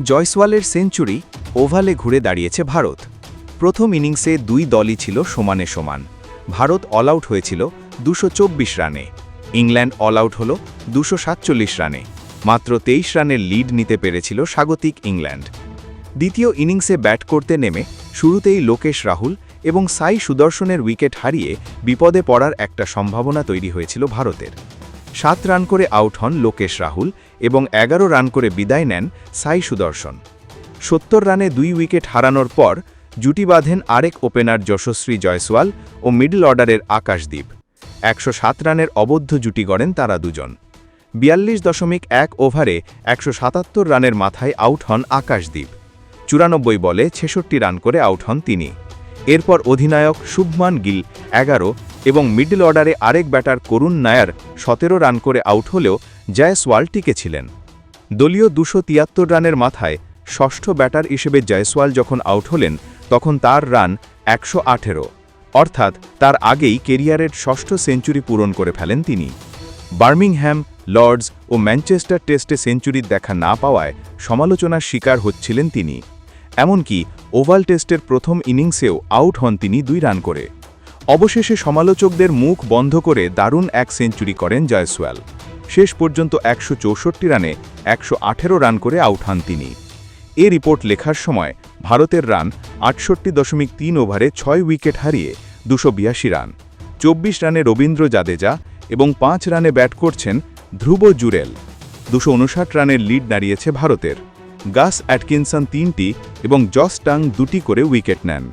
জয়সওয়ালের century ওভালে ঘুরে দাঁড়িয়েছে ভারত। প্রথম ইনিংসে দুই দলই ছিল সমানে সমান। ভারত অল আউট হয়েছিল 224 রানে, ইংল্যান্ড অল আউট হল 247 রানে। মাত্র 23 রানের লিড নিতে পেরেছিল স্বাগতিক ইংল্যান্ড। দ্বিতীয় ইনিংসে ব্যাট করতে নেমে শুরুতেই লোকেশ রাহুল এবং সাই সুদর্শনের উইকেট হারিয়ে বিপদে পড়ার একটা সম্ভাবনা তৈরি হয়েছিল ভারতের। 7 রান করে আউট হন লোকেশ রাহুল এবং 11 রান করে বিদায় নেন সাই সুদর্শন। 70 রানে 2 উইকেট হারানোর পর জুটি বাঁধেন আরেক ওপেনার যশস্বী জয়সওয়াল ও মিডল অর্ডারের আকাশদীপ। 107 রানের অবদ্ধ জুটি গড়েন তারা দুজন। 42.1 ওভারে 177 রানের মাথায় আউট হন আকাশদীপ। 94 বলে 66 রান করে আউট হন তিনি। এরপর অধিনায়ক শুভমান গিল 11 এবং মিডল অর্ডারে আরেক ব্যাটার করুণ নায়ার 17 রান করে আউট হলেও জয়সওয়াল টিকেছিলেন। দলীয় 273 রানের মাথায় ষষ্ঠ ব্যাটার হিসেবে জয়সওয়াল যখন আউট হলেন তখন তার রান 118, অর্থাৎ তার আগেই কেরিয়ারের ষষ্ঠ সেঞ্চুরি পূরণ করে ফেলেন তিনি। বার্মিংহ্যাম, লর্ডস ও ম্যানচেস্টার টেস্টে সেঞ্চুরির দেখা না পাওয়ায় সমালোচনার শিকার হচ্ছিলেন তিনি। এমনকি ওভাল টেস্টের প্রথম ইনিংসেও আউট হন তিনি 2 রান করে। অবশেষে সমালোচকদের মুখ বন্ধ করে দারুণ এক সেঞ্চুরি করেন জয়সওয়াল। শেষ পর্যন্ত 164 রানে 118 রান করে আউট হন তিনি। এ রিপোর্ট লেখার সময় ভারতের রান 68.3 ওভারে 6 উইকেট হারিয়ে 282 রান। 24 রানে রবীন্দ্র জাদেজা এবং 5 রানে ব্যাট করছেন ধ্রুব জুরেল। 259 রানের লিড দাঁড়িয়েছে ভারতের। গাস অ্যাটকিনসন 3টি এবং জস টাং 2টি করে উইকেট নেন।